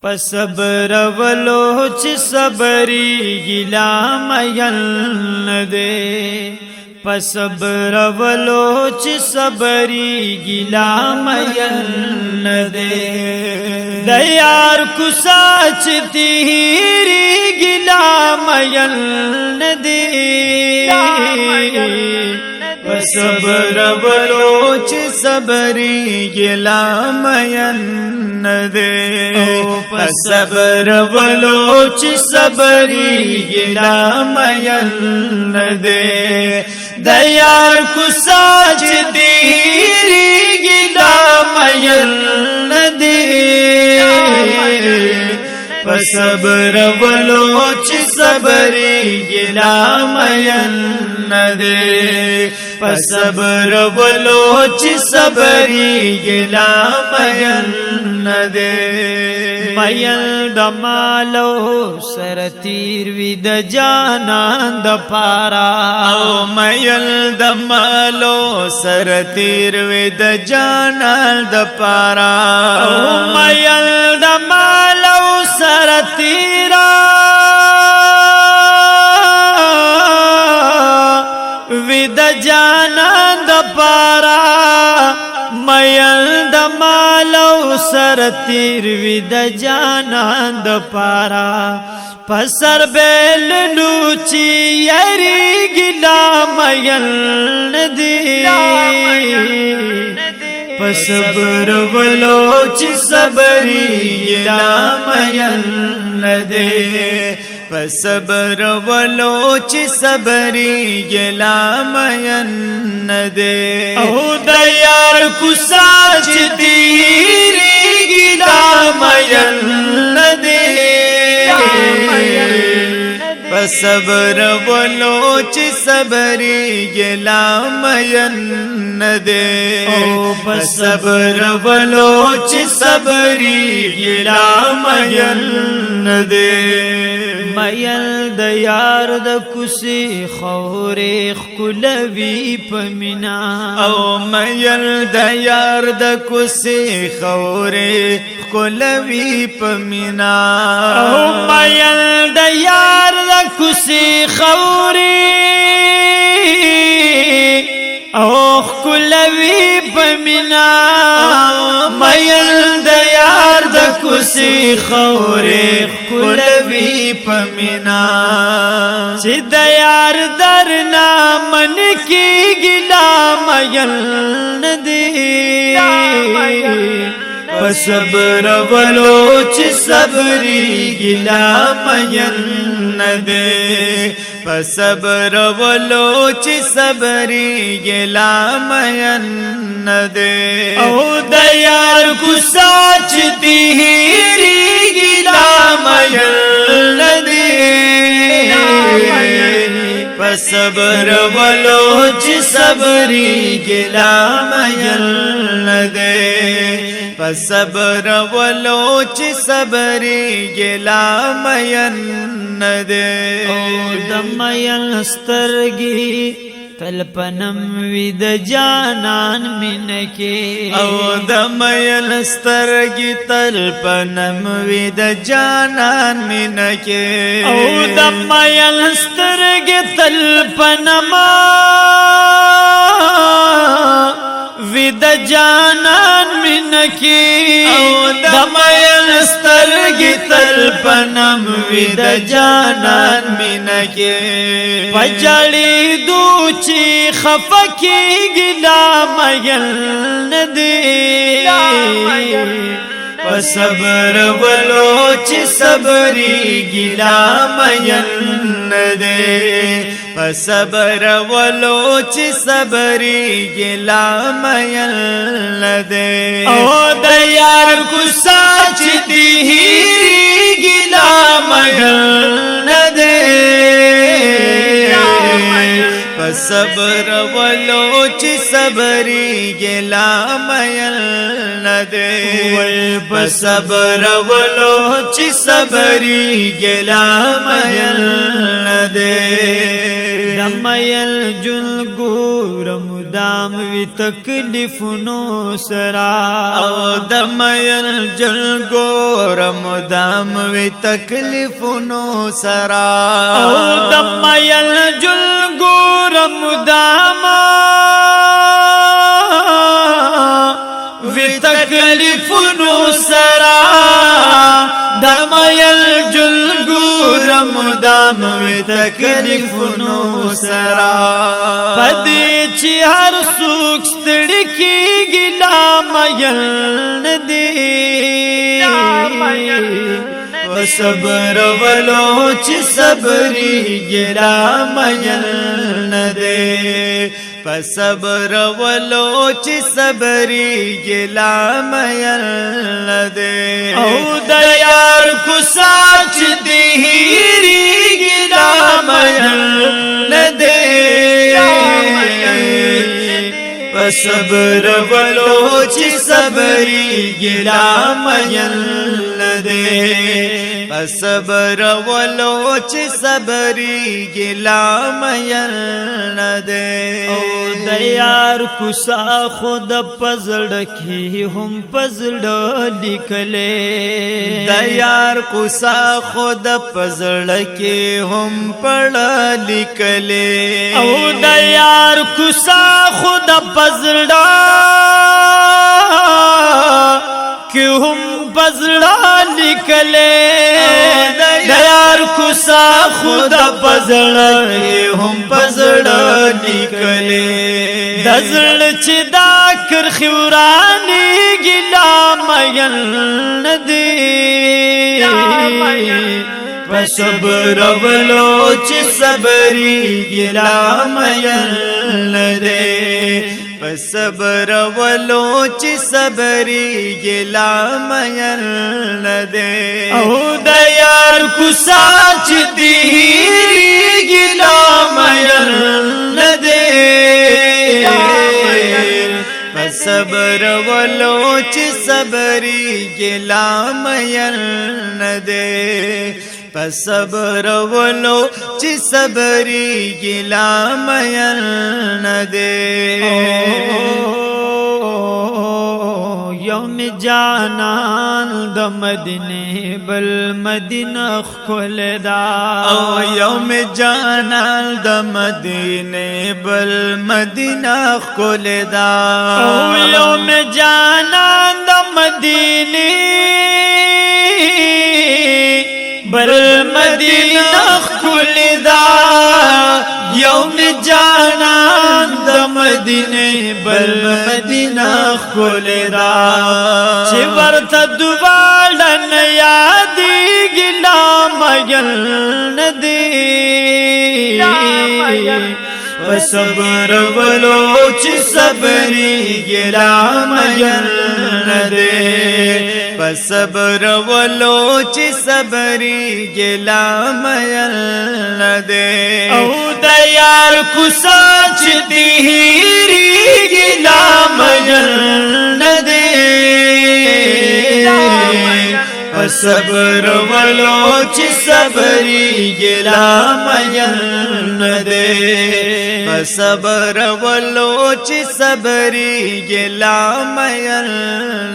پسبر ولوچ صبری گلا میل ندے پسبر ولوچ صبری گلا میل ندے دیار کساچ تیری گلا میل ندے پسبر ولوچ صبری گلا میل ندے پسبر ولوچ صبری گلا میل ندے دیار کساچ تیری گلا میل ندے پسبر ولوچ صبری گلا میل ندے پسبر ولوچ صبری گلا میل ندے میل دمالو سر تیر وی د جانان د پارا او میل دمالو سر تیر وی د جانان د پارا او میل دمالو سر تیرا وید جانان د پارا میل د مالو سر تیر وید جانان د پارا پسر بیل لوچی یری گلا میل ندی پسبر ولوچ صبری گلا میل ندے پسبر ولوچ صبری گلا میل ندے او دیار کساچ تیری گلا میل ندے پسبر ولوچ صبری گلا میل ندے پسبر ولوچ صبری گلا میل ندے میل د یار د کوسی خورې خلوی پمینا او میل د یار د کوسی خورې خلوی پمینا او میل د یار د کوسی خورې او خلوی پمینا میل د یار د کوسی خورې خلوی پمینا چې د یار درنا من کی گلا میل ندی پسبر ولوچ صبری گلا میل ندے پسبر ولوچ صبری گلا میل ندے او دیار کساچ تیری گلا میل ندے پسبر ولوچ صبری گلا میل ندے پسبر ولوچ صبری گلا میل ندے او د میل سترګي تلپنم وید جانان منکی او د میل سترګي تلپنم وید جانان منکی او د میل سترګي تلپنم وید جانان منکی او د میل سترګي تلپنم وید جانان منکی پجړی دوچی خفکی گلا میل ندی پسبر ولوچ صبری گلا میل ندے پسبر ولوچ صبری گلا میل ندے او دیار کساچ تیری گلا میل ندے پسبر ولوچ صبری گلا میل ندے پسبر ولوچ صبری گلا میل ندے میل جل گور مدام مدام وی تکلیفونو سرا او د مین جلګور مدام وی تکلیفونو سرا او د مین جلګور مدام وی تکلیفونو سرا د مین جلګور مدام وی تکلیفونو سرا پدې چې هر څوک ستړي کېږي لا مین ندی صبر ولو چې صبرېږي لا مین ندی په صبر ولو چې صبرېږي لا مین ندی او د یار کوڅه چې دې هېرېږي لا مین ندی په صبر ولو چې صبرېږي لا مین ندی په صبر ولو چې صبرېږي لا مین ندی او د یار کوڅه خود پزړه کې هم پزړه لیکلې د یار کوڅه خود پزړه کې هم پړه لیکلې او د یار کوڅه خود پزړه کې هم پزړه لیکلې د یار کوڅه خود پزړه کې هم پزړه لیکلې د زړه چې دا کرخي وراني ګلا مین ندی په صبر ولو چې صبرېږي لا مین ندی په صبر ولو چې صبرېږي لا مین ندی او د یار کوڅه چې دې هېرېږي لا مین ندی په صبر ولو چې صبرېږي لا مین ندی په صبر ولو چې صبرېږي لا مین ندی یوم جانان د مدینه بل مدینه خل دا او یوم جانان د مدینه بل مدینه خل دا او یوم جانان د مدینه بل مدینه خل دا یوم جانان د مدینه بل مدینه خل دا چې ورته دوباره نه یادېږي لا مین ندی په صبر ولو چې صبرېږي لا مین ندی په صبر ولو چې صبرېږي لا مین ندی او د یار کوڅه چې دې هېرېږي لا مین ندی په صبر ولو چې صبرېږي لا مین ندی په صبر ولو چې صبرېږي لا مین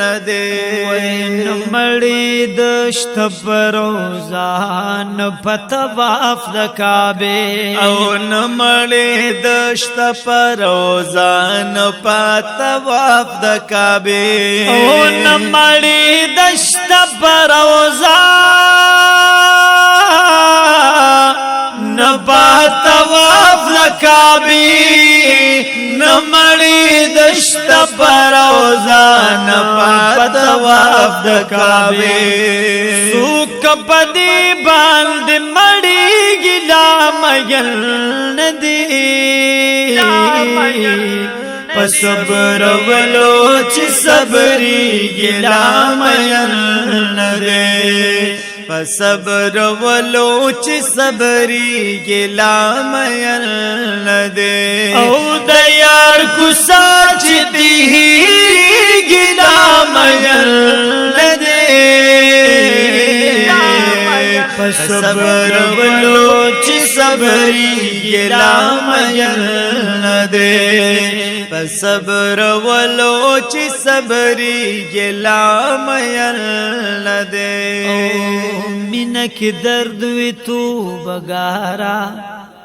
ندی مړی د شته پروزان په طواف د کعبه او نمړې د شته پروزان په طواف د کعبه او نمړی د شته پروزان په طواف د کعبه نمړی د شته پروزان په طواف د کعبه سوک پدی باندې مړیږي لا مین ندی په صبر ولو چې صبرېږي لا مین ندی په صبر ولو چې صبرېږي لا مین ندی او د یار کوڅه چې دې هېرېږي لا مین ندی په صبر ولو چې صبري ګلا مېل ندې صبر ولو چې صبري ګلا مېل ندې مینا کې درد وی تو بګارا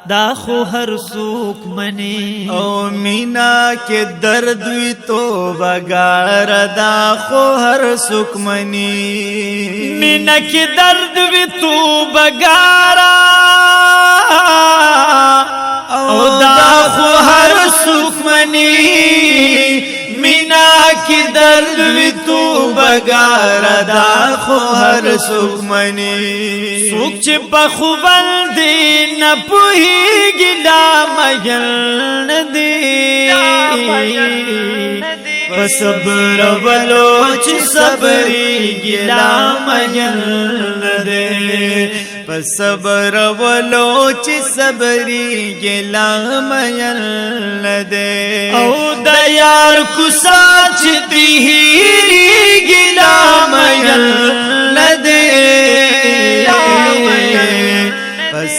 دا خو هر سوک منی او مینا کې درد وی تو بګار دا خو هر سوک منی مینا کې درد وی تو بګارا او دا خو هر سوک منی مینا کی درد وی تو بگار دا خو هر سوک منی سوک چې په خو باندې نه پوهیږي لا مېل ندی صبر ولو چې صبري ګلا مېل ندې صبر ولو چې صبري ګلا مېل ندې او د یار کوڅه چې دیری ګلا مېل ندې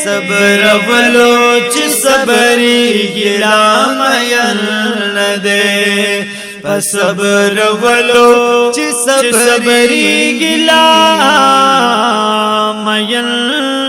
صبر ولو چې صبري ګلا مېل ندې صبر ولو چې صبري ګلا مېل